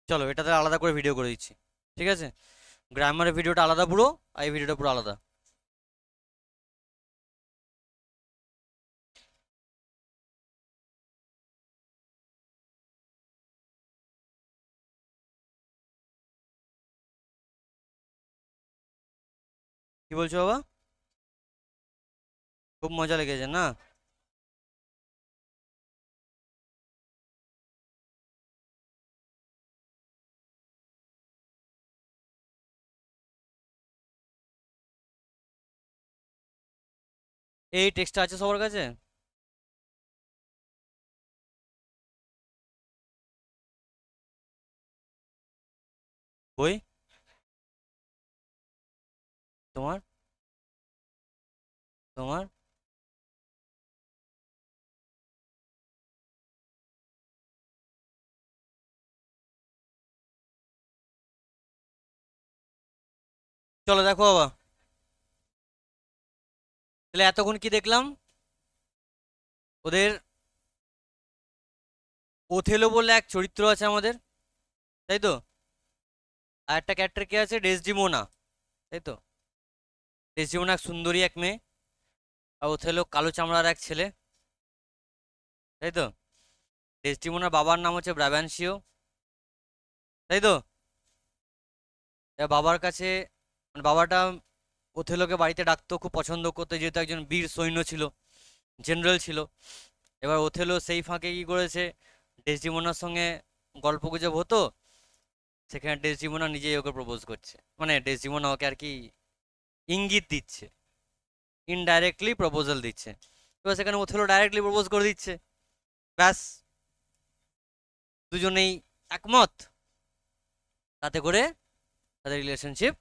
চলো এটাতে আলাদা করে ভিডিও করে দিচ্ছি, ঠিক আছে? গ্রামারের ভিডিওটা আলাদা পুরো, আর এই ভিডিওটা পুরো আলাদা। কি বলছো বাবা? খুব মজা লেগেছে না? এই টেক্সটটা আছে সবার কাছে? বই? তোমার? তোমার? চলো দেখো বাবা, তাহলে এতক্ষণ কি দেখলাম? ওদের ওথেলো বলে এক চরিত্র আছে আমাদের, তাই তো? আর একটা ক্যারেক্টার কে আছে, ডেসডিমোনা, তাই তো? ডেসডিমোনা এক সুন্দরী এক মেয়ে, আর ওথেলো কালো চামড়ার এক ছেলে, তাই তো? ডেসডিমোনার বাবার নাম হচ্ছে ব্রাবানসিও, তাই তো? এবার বাবার কাছে, মানে বাবাটা ওথেলোকে বাড়িতে ডাকতো, খুব পছন্দ করতো, যেহেতু একজন বীর সৈন্য ছিল, জেনারেল ছিল। এবার ওথেলো সেই ফাঁকে কি করেছে, ডেসডিমোনার সঙ্গে গল্প গুজব হতো, সেখানে ডেসডিমোনা নিজেই ওকে প্রপোজ করছে, মানে ডেসডিমোনা ওকে আর কি ইঙ্গিত দিচ্ছে, ইনডাইরেক্টলি প্রপোজাল দিচ্ছে। এবার সেখানে ওথেলো ডাইরেক্টলি প্রপোজ করে দিচ্ছে, ব্যাস, দুজনেই একমত, তাতে করে তাদের রিলেশনশিপ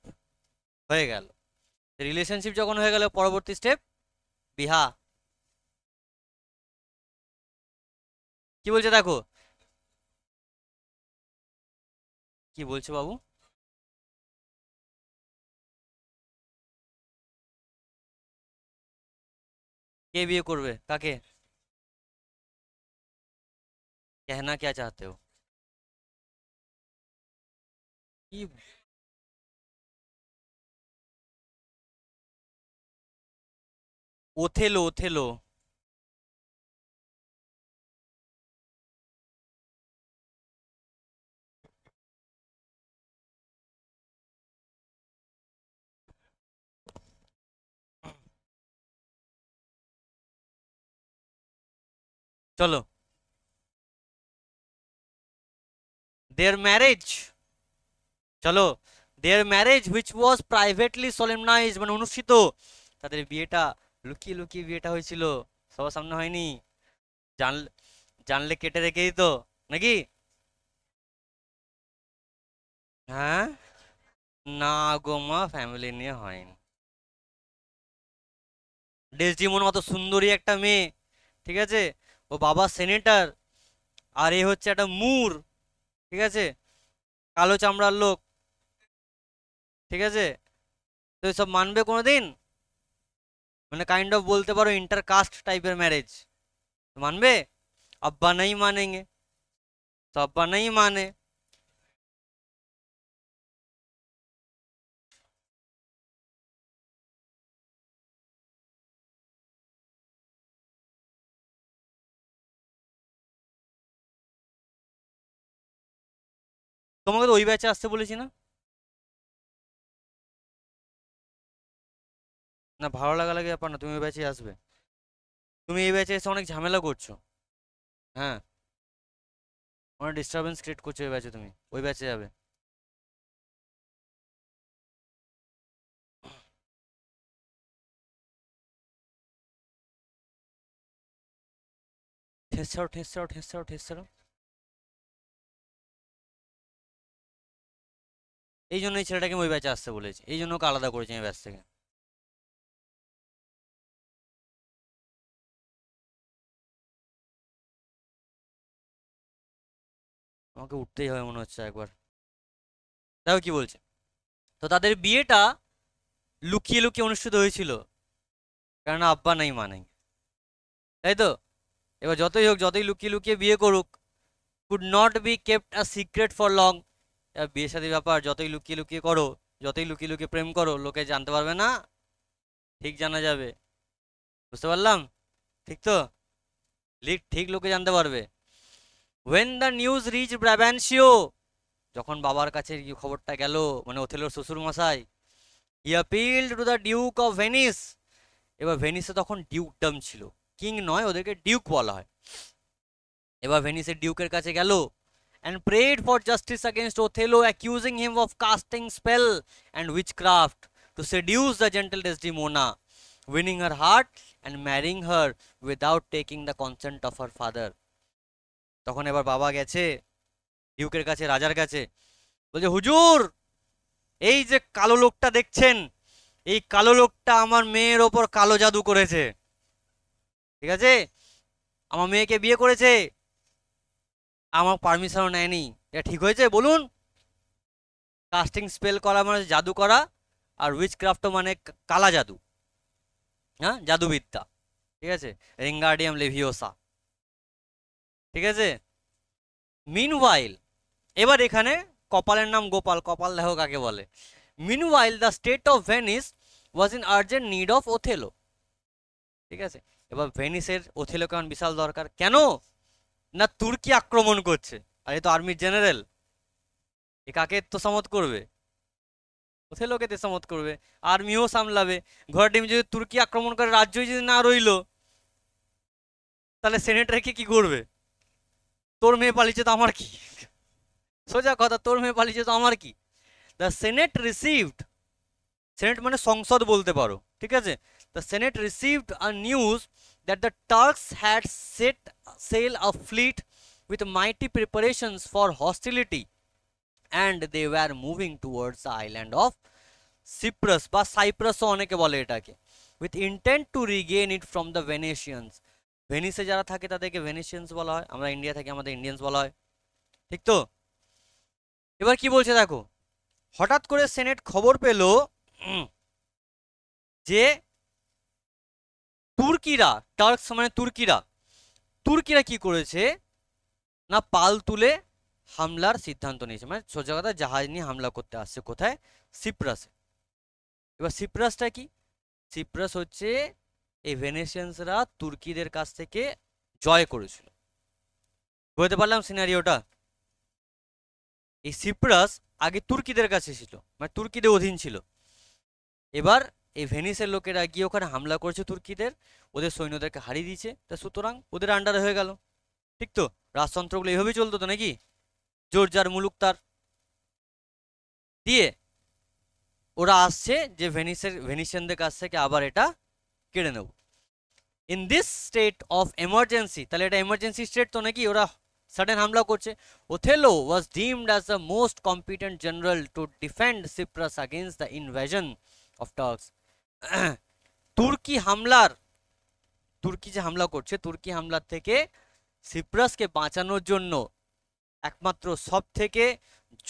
হয়ে গেল। রিলেশনশিপ যখন হয়ে গেল, পরবর্তী স্টেপ বিহা। কি বলছে দেখো, কি বলছো বাবু? কে বিয়ে করবে কাকে? कहना क्या चाहते हो? কি? Othello, Othello. চলো, দেয়ার ম্যারেজ, চলো, দেয়ার ম্যারেজ হুইচ ওয়াজ প্রাইভেটলি সলেমনাইজড, মানে অনুষ্ঠিত, তাদের বিয়েটা লুকিয়ে লুকিয়ে বিয়েটা হয়েছিল, সবার সামনে হয়নি। জান, জানলে কেটে রেখে দিত নাকি? হ্যাঁ, না গো মা, ফ্যামিলি নিয়ে হয়নি। ডেসডিমোনা অত সুন্দরী একটা মেয়ে, ঠিক আছে, ও বাবা সেনেটর, আর এ হচ্ছে একটা মুর, ঠিক আছে, কালো চামড়ার লোক, ঠিক আছে, তো এসব মানবে কোনোদিন? মানে কাইন্ড অফ বলতে পারো ইন্টার কাস্ট টাইপের ম্যারেজ, মানবে? আব্বা নেই মানেঙ্গে, তো আব্বা নেই মানে। তোমাকে তো ওই ব্যাচে আসতে বলেছি না? না, ভালো লাগা লাগে ব্যাপার না, তুমি ওই ব্যাচে আসবে। তুমি এই ব্যাচে এসে অনেক ঝামেলা করছো। হ্যাঁ, অনেক ডিস্টারবেন্স ক্রিয়েট করছো এই ব্যাচে, তুমি ওই ব্যাচে যাবে। ঠেস ছাড়ো, ঠেস ছাড়ো, ঠেস ছাড়ো, ঠেস ছাড়ো। এই জন্য এই ছেলেটাকে আমি ওই ব্যাচে আসতে বলেছি, এই জন্য ওকে আলাদা করেছি আমি ব্যাচ থেকে। আমাকে উঠতেই হবে মনে হচ্ছে একবার। দেখো কি বলছে, তো তাদের বিয়েটা লুকিয়ে লুকিয়ে অনুষ্ঠিত হয়েছিল, কারণ আব্বা নাই মানে, তাই তো? এবার যতই হোক, যতই লুকিয়ে লুকিয়ে বিয়ে করুক, could not be kept a secret for long, এবার বিয়ে শাদীর ব্যাপার, যতই লুকিয়ে লুকিয়ে করো, যতই লুকিয়ে লুকিয়ে প্রেম করো, লোকে জানতে পারবে না, ঠিক জানা যাবে। বুঝতে পারলাম? ঠিক তো? ঠিক লোকে জানতে পারবে। when the news reached Brabantio, যখন বাবার কাছে এই খবরটা গেল, মানে ওথেলোর শ্বশুর মশাই, he appealed to the Duke of Venice। এবার ভেনিসে তখন ডিউকডম ছিল, কিং নয়, ওদেরকে ডিউক বলা হয়। এবার ভেনিসের ডিউকের কাছে গেল and prayed for justice against Othello, accusing him of casting spell and witchcraft to seduce the gentle Desdemona, winning her heart and marrying her without taking the consent of her father। তখন এবার বাবা গেছে ডিউকের কাছে, রাজার কাছে, বলছে হুজুর, এই যে কালো লোকটা দেখছেন, এই কালো লোকটা আমার মেয়ের ওপর কালো জাদু করেছে, ঠিক আছে, আমার মেয়েকে বিয়ে করেছে, আমার পারমিশনও নেয়নি, এটা ঠিক হয়েছে বলুন? কাস্টিং স্পেল করা মানে জাদু করা, আর উইচক্রাফট মানে কালা জাদু, হ্যাঁ, জাদুবিদ্যা, ঠিক আছে, রিঙ্গার্ডিয়াম লেভিওসা, ঠিক আছে। মিনওয়াইল, এবার এখানে কপালের নাম গোপাল, কপাল দেখো কাকে বলে। Meanwhile the state of Venice was in urgent need of Othello, ঠিক আছে। এবার ভেনিসের ওথেলো কেমন বিশাল দরকার, কেন না তুর্কি আক্রমণ করছে, আর এ তো আর্মির জেনারেল, এ কাকে তোষামত করবে? ওথেলোকে তোষামত করবে, আর্মিও সামলাবে। ঘোড়া ডিম যদি তুর্কি আক্রমণ করে, রাজ্যই যদি না রইলো, তাহলে সেনেট রেখে কি করবে? তোর মেয়ে পালিয়েছে তো আমার কি, সোজা কথা, তোর মেয়ে পালিয়েছে তো আমার কি। দ্য সেনেট রিসিভড, সেনেট মানে সংসদ বলতে পারো, ঠিক আছে। The senate received a news that the Turks had set sail a fleet with mighty preparations for hostility and they were moving towards the island of Cyprus, বা সাইপ্রাসও অনেকে বলে এটাকে, with intent to regain it from the Venetians. ভেনিসে যারা থাকে তাদেরকে ভেনিসিয়ানস বলা হয়, আমরা ইন্ডিয়া থাকি আমাদের ইন্ডিয়ানস বলা হয়, ঠিক তো? এবার কি বলছে দেখো, হঠাৎ করে সেনেট খবর পেল যে তুর্কিরা, টার্কস মানে তুর্কিরা, তুর্কিরা কি করেছে না পাল তুলে হামলার সিদ্ধান্ত নিয়েছে, মানে সোজা কথা জাহাজ নিয়ে হামলা করতে আসছে, কোথায়? সিপ্রাসে। এবার সিপ্রাসটা কি? সিপ্রাস হচ্ছে এই ভেনেশিয়ানসরা তুর্কিদের কাছ থেকে জয় করেছিল। বুঝতে পারলাম সিনারিওটা? এই সিপ্রাস আগে তুর্কিদের কাছে ছিল, মানে তুর্কিদের অধীন ছিল। এবার এই ভেনিসের লোকেরা গিয়ে ওখানে হামলা করেছে তুর্কিদের, ওদের সৈন্যদেরকে হারিয়ে দিয়েছে, তা সুতরাং ওদের আন্ডারে হয়ে গেল, ঠিক তো? রাজতন্ত্রগুলো এইভাবেই চলতো তো নাকি, জোর যার মুলুক তার। দিয়ে ওরা আসছে যে ভেনিসিয়ানদের কাছ থেকে আবার এটা কেড়ে নেব। In this state of emergency, তাহলে এটা এমার্জেন্সি স্টেট তো নাকি, ওরা সাডেন হামলা করছে। Othello was deemed as the most competent general to defend সিপ্রাস against the invasion of Turk's. তুর্কি যে হামলা করছে, তুর্কি হামলার থেকে সিপ্রাসকে বাঁচানোর জন্য একমাত্র সব থেকে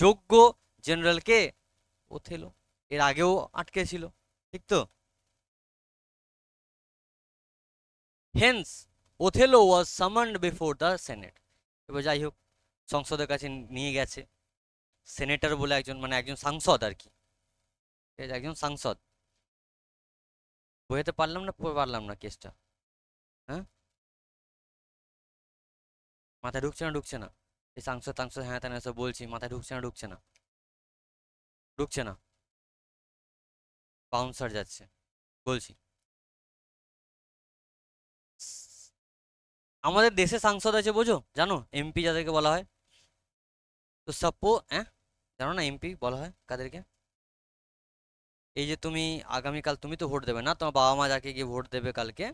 যোগ্য জেনারেলকে ওথেলো, এর আগেও আটকে ছিল, ঠিক তো? Hence Othello was summoned before the senate. এবার যাই হোক, সংসদের কাছে নিয়ে গেছে, সেনেটর বলে একজন, মানে একজন সাংসদ আর কি, একজন সাংসদ। বোঝাতে পারলাম না কেসটা? হ্যাঁ, মাথায় ঢুকছে না এই সাংসদ টাংসদ হ্যাঁ তেনা সব বলছি, মাথায় ঢুকছে না, বাউন্সার যাচ্ছে, বলছি। আমাদের দেশে সাংসদ আছে, বোঝো, জানো, এমপি যাদেরকে বলা হয়। তো হ্যাঁ, জানো না এমপি বলা হয় কাদেরকে? এই যে তুমি আগামীকাল তুমি তো ভোট দেবে না, তোমার বাবা মা যাকে গিয়ে ভোট দেবে কালকে,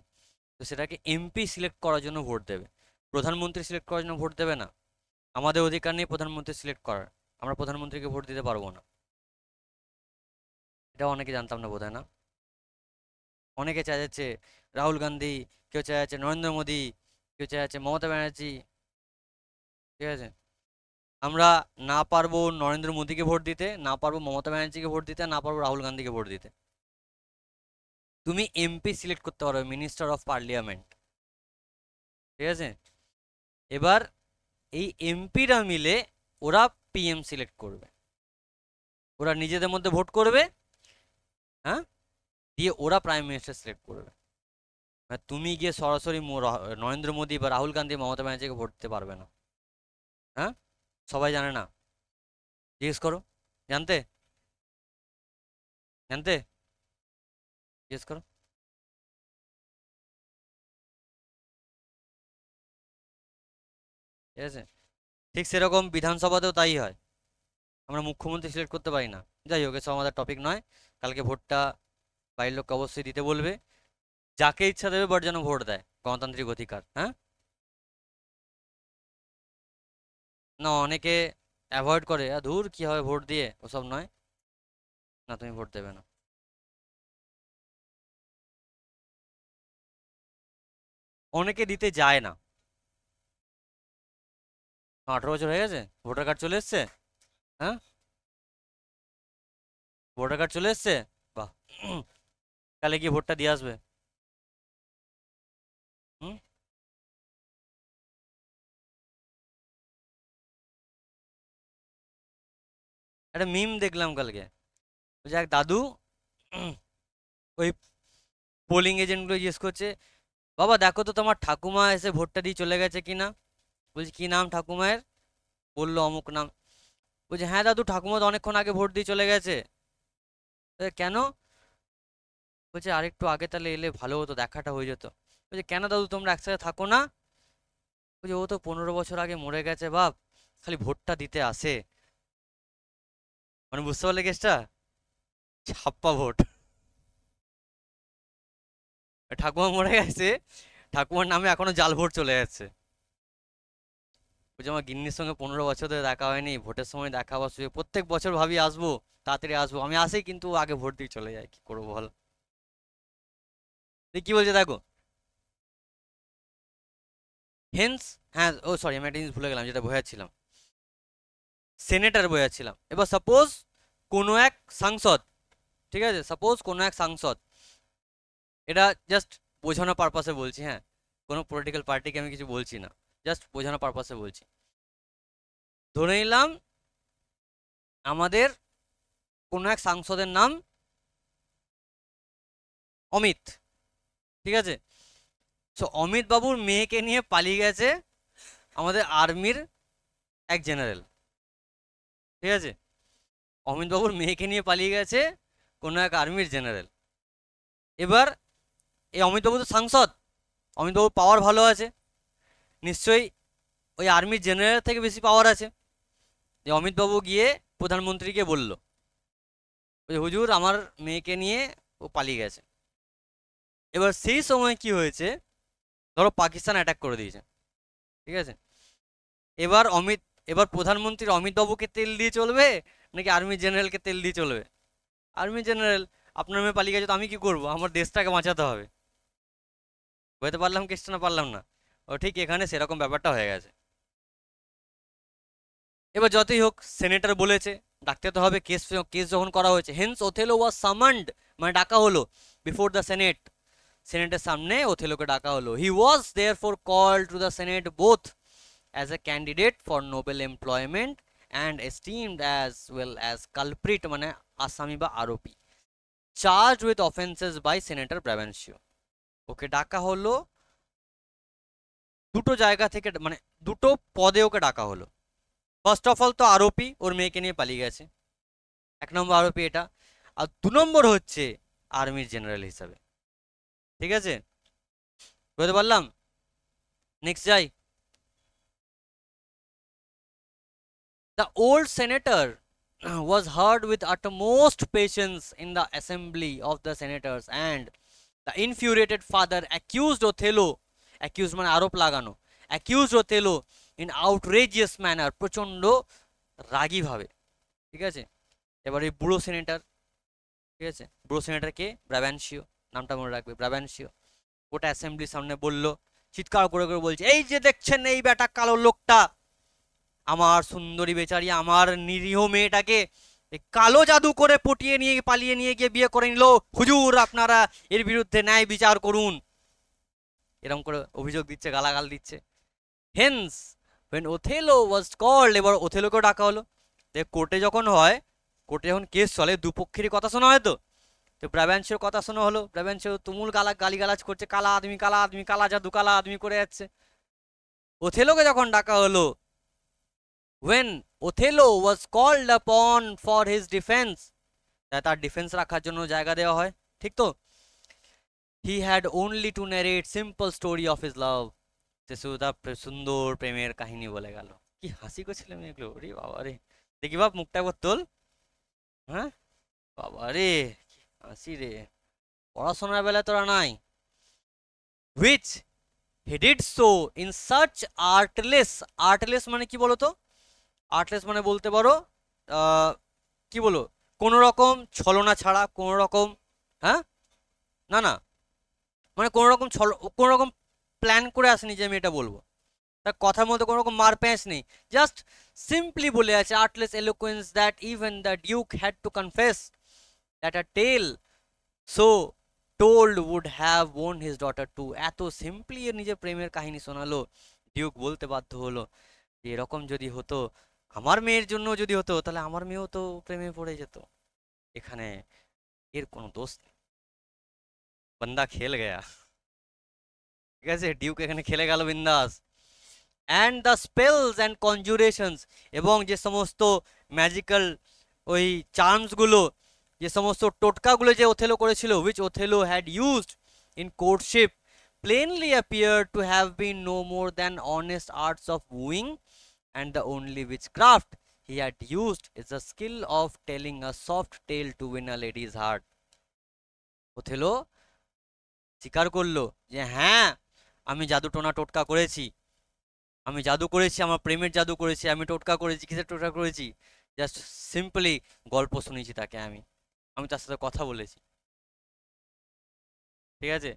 তো সেটাকে এমপি সিলেক্ট করার জন্য ভোট দেবে, প্রধানমন্ত্রী সিলেক্ট করার জন্য ভোট দেবে না। আমাদের অধিকার নেই প্রধানমন্ত্রী সিলেক্ট করার, আমরা প্রধানমন্ত্রীকে ভোট দিতে পারবো না। এটা অনেকে জানতাম না বোধহয়, না? অনেকে চায় যাচ্ছে রাহুল গান্ধী, কেউ চায় যাচ্ছে নরেন্দ্র মোদী, কেউ চায় যাচ্ছে মমতা ব্যানার্জি, ঠিক আছে। আমরা না পারবো নরেন্দ্র মোদীকে ভোট দিতে, না পারবো মমতা ব্যানার্জিকে ভোট দিতে, না পারবো রাহুল গান্ধীকে ভোট দিতে। তুমি এমপি সিলেক্ট করতে পারবে, মিনিস্টার অফ পার্লিয়ামেন্ট, ঠিক আছে। এবার এই এমপিরা মিলে ওরা পিএম সিলেক্ট করবে, ওরা নিজেদের মধ্যে ভোট করবে, হ্যাঁ, দিয়ে ওরা প্রাইম মিনিস্টার সিলেক্ট করবে। তুমি গিয়ে সরাসরি নরেন্দ্র মোদী বা রাহুল গান্ধী, মমতা ব্যানার্জিকে ভোট দিতে পারবে না। হ্যাঁ, সবাই জানে না, জিজ্ঞেস করো, জানতে জানতে জিজ্ঞেস করো। ঠিক আছে, ঠিক সেরকম বিধানসভাতেও তাই হয়, আমরা মুখ্যমন্ত্রী সিলেক্ট করতে পারি না। যাই হোক, এসব আমাদের টপিক নয়। কালকে ভোটটা বাড়ির লোককে অবশ্যই দিতে বলবে, যাকে ইচ্ছা দেবে, বাট যেন ভোট দেয়, গণতান্ত্রিক অধিকার। হ্যাঁ, না অনেকে অ্যাভয়েড করে, ধুর কি হবে ভোট দিয়ে, ওসব নয়। না, তুমি ভোট দেবে না। অনেকে দিতে যায় না। 18 বছর হয়ে গেছে, ভোটার কার্ড চলে এসছে। হ্যাঁ, ভোটার কার্ড চলে এসছে, বাহ। কালে গিয়ে ভোটটা দিয়ে আসবে। হুম। একটা মিম দেখলাম কালকে, ওই যে এক দাদু ওই পোলিং এজেন্টগুলো জিজ্ঞেস করছে, বাবা দেখো তো তোমার ঠাকুমা এসে ভোটটা দিয়ে চলে গেছে কিনা। বলছি কি নাম ঠাকুমায়ের? বললো অমুক নাম। বলছে হ্যাঁ দাদু, ঠাকুমা তো অনেকক্ষণ আগে ভোট দিয়ে চলে গেছে। কেন? বলছে আরেকটু আগে তাহলে এলে ভালো হতো, দেখাটা হয়ে যেত। বলছে কেন দাদু, তোমরা একসাথে থাকো না? বলছে ও তো 15 বছর আগে মরে গেছে বাপ, খালি ভোটটা দিতে আসে। মানে বুঝতে পারলে কেসটা? ছাপ্পা ভোট। ঠাকুমা মরে গেছে, ঠাকুমার নামে এখনো জাল ভোট চলে যাচ্ছে। বলছে আমার গিন্নির সঙ্গে 15 বছর ধরে দেখা হয়নি, ভোটের সময় দেখা হওয়া শুয়ে প্রত্যেক বছর ভাবি আসবো, তাড়াতাড়ি আসবো, আমি আসি কিন্তু আগে ভোট দিয়ে চলে যাই, কি করবো বল। কি বলছে দেখো, হেন্স, হ্যাঁ ও সরি, আমি একটা জিনিস ভুলে গেলাম, যেটা বোঝাচ্ছিলাম, সেনেটার বোঝাচ্ছিলাম। এবার সাপোজ কোনো এক সাংসদ, ঠিক আছে, সাপোজ কোনো এক সাংসদ, এটা জাস্ট বোঝানোর পারপাসে বলছি, হ্যাঁ, কোনো পলিটিক্যাল পার্টিকে আমি কিছু বলছি না, জাস্ট বোঝানোর পারপাসে বলছি। ধরে নিলাম আমাদের কোনো এক সাংসদের নাম অমিত, ঠিক আছে। সো অমিত বাবুর মেয়েকে নিয়ে পালিয়ে গেছে আমাদের আর্মির এক জেনারেল, ঠিক আছে। অমিত বাবুর মেয়েকে নিয়ে পালিয়ে গেছে কোনো এক আর্মির জেনারেল। এবার এই অমিতবাবু তো সাংসদ, অমিতবাবুর পাওয়ার ভালো আছে, নিশ্চয়ই ওই আর্মির জেনারেল থেকে বেশি পাওয়ার আছে। যে অমিতবাবু গিয়ে প্রধানমন্ত্রীকে বলল, ওই হুজুর আমার মেয়েকে নিয়ে ও পালিয়ে গেছে। এবার সেই সময় কি হয়েছে, ধরো পাকিস্তান অ্যাটাক করে দিয়েছে, ঠিক আছে। এবার এবার প্রধানমন্ত্রীর অমিতবাবুকে তেল দিয়ে চলবে নাকি আর্মি জেনারেলকে তেল দিয়ে চলবে? আর্মি জেনারেল, আপনার মেয়ে পালিয়ে গেছে তো আমি কি করব, আমার দেশটাকে বাঁচাতে হবে। বুঝতে পারলাম কেসটা না পারলাম না? ও ঠিক এখানে সেরকম ব্যাপারটা হয়ে গেছে। এবার যতই হোক, সেনেটর বলেছে, ডাকতে তো হবে, কেস কেস যখন করা হয়েছে, হেন্স ওথেলো ওয়াজ সামান্ড, মানে ডাকা হলো বিফোর দ্য সেনেট, সেনেটের সামনে ওথেলোকে ডাকা হলো। He was therefore called to the senate both as a candidate for noble employment and esteemed as well as culprit, মানে আসামি বা আরোপি, charged with offences by senator Brabantio. ওকে ডাকা হলো দুটো জায়গা থেকে, মানে দুটো পদে ওকে ডাকা হলো। ফার্স্ট অফ অল তো আরোপি, ওর মেয়েকে নিয়ে পালিয়ে গেছে, 1 নম্বর আরোপি এটা। আর 2 নম্বর হচ্ছে আর্মির জেনারেল হিসাবে, ঠিক আছে, বুঝতে পারলাম। নেক্সট যাই। The old senator was heard with utmost patience in the assembly of the senators, and the infuriated father accused Othello, accused মানে আরোপ লাগানো, accused Othello in outrageous manner, প্রচন্ড রাগী ভাবে, ঠিক আছে। এবার এই বুড়ো সেনেটর, ঠিক আছে, বুড়ো সেনেটর কে? ব্রাভ্যানশিও, নামটা মনে রাখবে, ব্রাভ্যানশিও। ওটা অ্যাসেম্বলির সামনে বলল, চিৎকার করে করে বলছে, এই যে দেখছেন এই বেটা কালো লোকটা, আমার সুন্দরী বেচারি, আমার নিরীহ মেয়েটাকে কালো জাদু করে পটিয়ে নিয়ে পালিয়ে নিয়ে গিয়ে বিয়ে করে নিল, হুজুর আপনারা এর বিরুদ্ধে ন্যায় বিচার করুন, এরকম করে অভিযোগ দিচ্ছে, গালাগাল দিচ্ছে। Hence when Othello was called, এবার ওথেলোকেও ডাকা হলো। কোর্টে যখন হয় কোর্টে যখন কেস চলে দুপক্ষেরই কথা শোনা হয় তো। তো ব্রাভ্যান্সোর কথা শোনা হলো, ব্রাভ্যান্সো তুমুল গালিগালাজ করছে, কালা আদমি কালা আদমি, কালা জাদু কালা আদমি করে যাচ্ছে। ওথেলোকে যখন ডাকা হলো, when Othello was called upon for his defense, তার ডিফেন্স রাখার জন্য জায়গা দেওয়া হয়, ঠিক তো? he had only to narrate simple story of his love, সে শুধু তার সুন্দর প্রেমের কাহিনী বলে গেল। কি হাসি করছিলাম এগুলো, রে বাবা রে। দেখি বাপ মুখটা একবার তোল। হ্যাঁ বাবা রে, কি হাসি রে, পড়াশোনার বেলা তোরা নাই। which he did so in such artless মানে কি বলতো? আর্টলেস মানে বলতে পারো কি বলো, কোনো রকম ছলনা ছাড়া, কোনো রকম, হ্যাঁ না না, মানে কোনো রকম প্ল্যান করে আসেনি যে আমি এটা বলবো। তার কথার মধ্যে কোনো রকম মার প্যাঁচ নেই, জাস্ট সিম্পলি বলে আছে artless eloquence that even the duke had to confess that a tale so told would have won his daughter too. এত সিম্পলি এর নিজের প্রেমের কাহিনী শোনালো, ডিউক বলতে বাধ্য হলো যে এরকম যদি হতো, আমার মেয়ের জন্য যদি হতো, তাহলে আমার মেয়েও তো প্রেমে পড়ে যেত। এখানে এর কোনো দোষ নেই, বান্দা খেল গয়া। ঠিক আছে, ডিউক এখানে খেলে গেল বিন্দাস। অ্যান্ড দ্য স্পেলস অ্যান্ড কনজুরেশনস, এবং যে সমস্ত ম্যাজিক্যাল ওই চার্মসগুলো, যে সমস্ত টোটকাগুলো যে ওথেলো করেছিল, which Othello had used in courtship, plainly appeared to have been no more than honest arts of wooing, and the only witchcraft he had used is the skill of telling a soft tale to win a lady's heart. Othello স্বীকার করলো যে হ্যাঁ, আমি জাদু টোনা টোটকা করেছি, আমি জাদু করেছি, আমার প্রেমের জাদু করেছি, আমি টোটকা করেছি, কিসের টোটকা করেছি, জাস্ট সিম্পলি গল্প শুনেছি তাকে, আমি আমি তার সাথে কথা বলেছি। ঠিক আছে,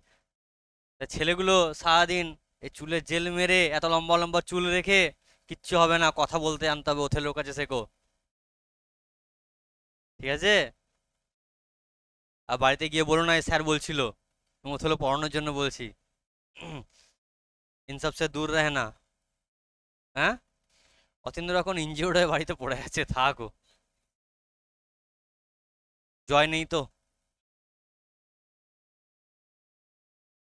তা ছেলেগুলো সারাদিন এই চুলের জেল মেরে এত লম্বা লম্বা চুল রেখে কিচ্ছু হবে না, কথা বলতে জানতে হবে, ওথেলোর কাছে শেখো। ঠিক আছে, আর বাড়িতে গিয়ে বলো না স্যার বলছিল, ওথেলো পড়ানোর জন্য বলছি। ইনসবসে দূর রহে না। হ্যাঁ, অতীন্দ্র এখন ইনজিওর্ড হয়ে বাড়িতে পড়ে আছে, থাকো। জয় নেই তো,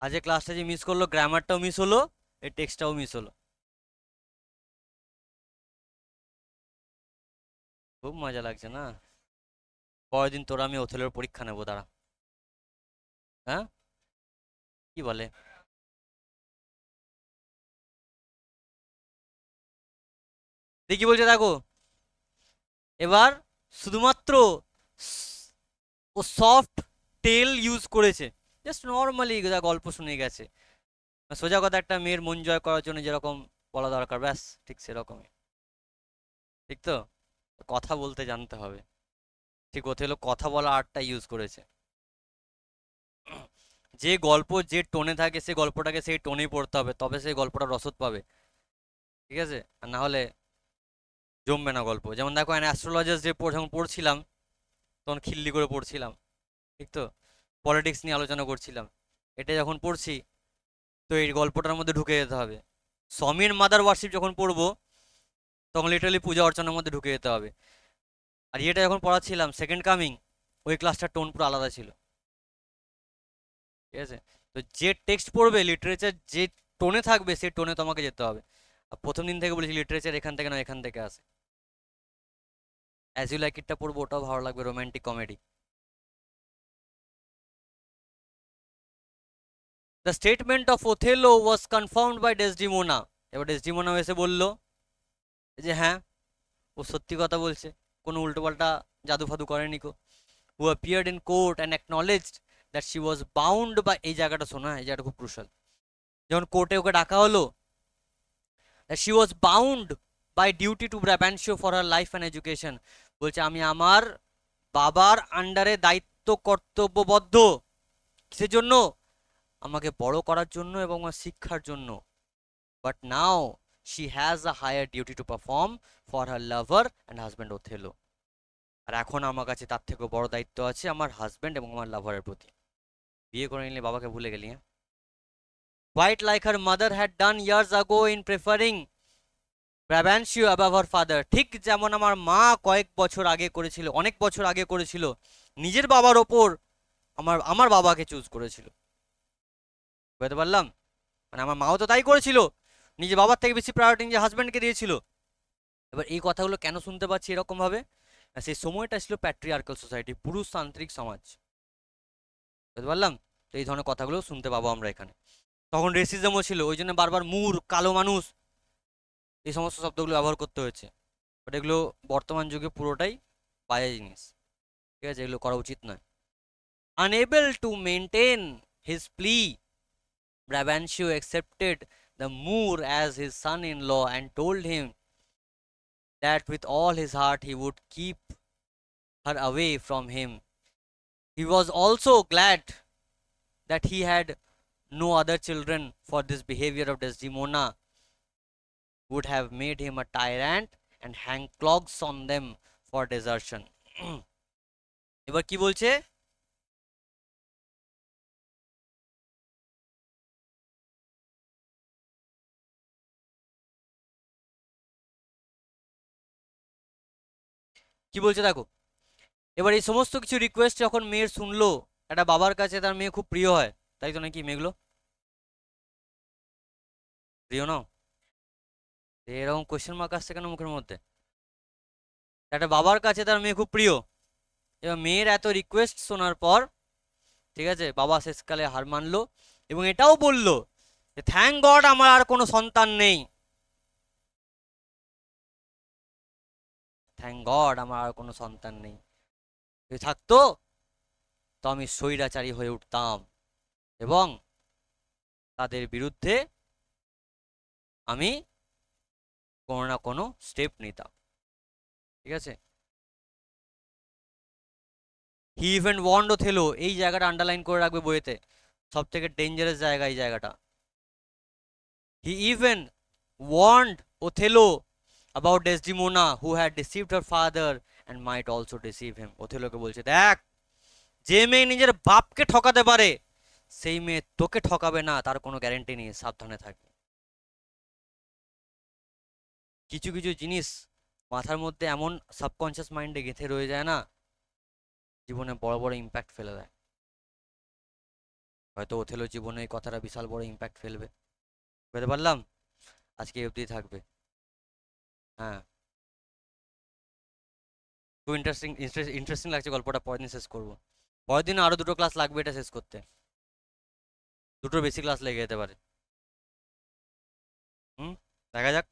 আজ ক্লাসটা যে মিস করলো, গ্রামারটাও মিস হলো, এই টেক্সটটাও মিস হলো। খুব মজা লাগছে না? পরের দিন তোরা আমি ওথেলোর পরীক্ষা নেবো, দাঁড়া। হ্যাঁ, কি বলে? দেখি বলছে, দেখো এবার শুধুমাত্র ও সফট টেল ইউজ করেছে, জাস্ট নর্মালি গল্প শুনে গেছে, সোজা কথা একটা মেয়ের মন জয় করার জন্য যেরকম বলা দরকার, ব্যাস ঠিক সেরকমই। ঠিক তো, কথা বলতে জানতে হবে। ঠিক ওথেলো কথা বলা আর্টটা ইউজ করেছে। যে গল্প যে টোনে থাকে, সে গল্পটাকে সেই টোনেই পড়তে হবে, তবে সেই গল্পটা রসদ পাবে। ঠিক আছে, আর না হলে জমবে না গল্প। যেমন দেখো অ্যাস্ট্রোলজার্স যে যখন পড়ছিলাম, তখন খিল্লি করে পড়ছিলাম, ঠিক তো, পলিটিক্স নিয়ে আলোচনা করছিলাম। এটা যখন পড়ছি, তো এই গল্পটার মধ্যে ঢুকে যেতে হবে। সমীর মাদার ওয়ার্শিপ যখন পড়বো, তখন লিটারালি পূজা অর্চনার মধ্যে ঢুকে যেতে হবে। আর এটা যখন পড়াচ্ছিলাম সেকেন্ড কামিং, ওই ক্লাসটার টোন পুরো আলাদা ছিল। ঠিক আছে, তো যে টেক্সট পড়বে, লিটারেচার যে টোনে থাকবে, সেই টোনে তোমাকে যেতে হবে। আর প্রথম দিন থেকে বলেছি লিটারেচার এখান থেকে না, এখান থেকে আসে। অ্যাজ ইউ লাইক ইটটা পড়বো, ওটাও ভালো লাগবে, romantic comedy. The statement of Othello was confirmed by Desdemona. এবার ডেসডিমোনা এসে বললো যে হ্যাঁ, ও সত্যি কথা বলছে, কোনো উল্টোপাল্টা জাদু ফাদু করেনি কো। Who appeared in court and acknowledged that she was bound by, এই জায়গাটা শোনা, এই জায়গাটা খুব ক্রুশাল। যখন কোর্টে ওকে ডাকা হলো, that she was bound by duty to Brabantio for her life and education, বলছে আমি আমার বাবার আন্ডারে দায়িত্ব কর্তব্যবদ্ধ, কিসের জন্য? আমাকে বড় করার জন্য এবং আমার শিক্ষার জন্য। But now she has a higher duty to perform for her lover and husband Othello. আর এখন আমার কাছে তার থেকেও বড় দায়িত্ব আছে আমার হাজব্যান্ড এবং আমার লাভারের প্রতি। বিয়ে করে নিলে বাবাকে ভুলে গেলি? হ্যাঁ, quite like her mother had done years ago in preferring Brabantio above her father, ঠিক যেমন আমার মা কয়েক বছর আগে করেছিল, অনেক বছর আগে করেছিল, নিজের বাবার ওপর আমার আমার বাবাকে চুজ করেছিল। বুঝতে পারলাম? মানে আমার মাও তো তাই করেছিল, নিজের বাবার থেকে বেশি প্রায়োরিটি নিজের হাজব্যান্ডকে দিয়েছিল। এবার এই কথাগুলো কেন শুনতে পাচ্ছি এরকম ভাবে? সেই সময়টা ছিল প্যাট্রিয়ার্কাল সোসাইটি, পুরুষতান্ত্রিক সমাজ। বুঝতে পারলাম? তো এই ধরনের কথাগুলো শুনতে পাবো আমরা এখানে। তখন রেসিজমও ছিল, ওই জন্য বারবার মুর, কালো মানুষ, এই সমস্ত শব্দগুলো ব্যবহার করতে হয়েছে। বাট এগুলো বর্তমান যুগে পুরোটাই বাজে জিনিস, ঠিক আছে? এগুলো করা উচিত নয়। Unable to maintain his plea, Brabantio accepted the Moor as his son-in-law and told him that with all his heart he would keep her away from him. He was also glad that he had no other children, for this behavior of Desdemona would have made him a tyrant and hang clogs on them for desertion. এবার কি বলছে? কি বলছে দেখো। এবার এই সমস্ত কিছু রিকোয়েস্ট যখন মেয়ের শুনলো, একটা বাবার কাছে তার মেয়ে খুব প্রিয় হয়, তাই তো নাকি মেয়েগুলো প্রিয় নাও? এরকম কোয়েশ্চেন মার্ক আসছে কেন মুখের মধ্যে? একটা বাবার কাছে তার মেয়ে খুব প্রিয়, এবার মেয়ের এত রিকোয়েস্ট শোনার পর, ঠিক আছে, বাবা শেষকালে হার মানলো এবং এটাও বললো যে থ্যাংক গড আমার আর কোনো সন্তান নেই, থ্যাংক গড আমার আর কোনো সন্তান নেই, যদি থাকতো তো আমি স্বৈরাচারী হয়ে উঠতাম এবং তাদের বিরুদ্ধে আমি কোনো না কোনো স্টেপ নিতাম। ঠিক আছে? হি ইভেন ওয়ার্নড ওথেলো, এই জায়গাটা আন্ডারলাইন করে রাখবে বইয়েতে, সব থেকে ডেঞ্জারাস জায়গা এই জায়গাটা। হি even warned Othello about Desdemona who had deceived her father and might also deceive him. ওথেলোকে বলছে দেখ, যে মেয়ে নিজের বাপকে ঠকাতে পারে সেই মেয়ে তোকে ঠকাবে না তার কোনো গ্যারান্টি নেই, সাবধানে থাকবে। কিছু কিছু জিনিস মাথার মধ্যে এমন সাবকনশিয়াস মাইন্ডে গেঁথে রয়ে যায় না, জীবনে বড় বড় ইম্প্যাক্ট ফেলে দেয়। হয়তো ওথেলো জীবনে এই কথাটা বিশাল বড় ইম্প্যাক্ট ফেলবে। বুঝতে পারলাম? আজকে এই অবধি থাকবে। হ্যাঁ, খুব ইন্টারেস্টিং লাগছে গল্পটা, পরের দিন শেষ করবো। পরের দিন আরো দুটো ক্লাস লাগবে এটা শেষ করতে, দুটোর বেশি ক্লাস লেগে যেতে পারে। হুম, দেখা যাক।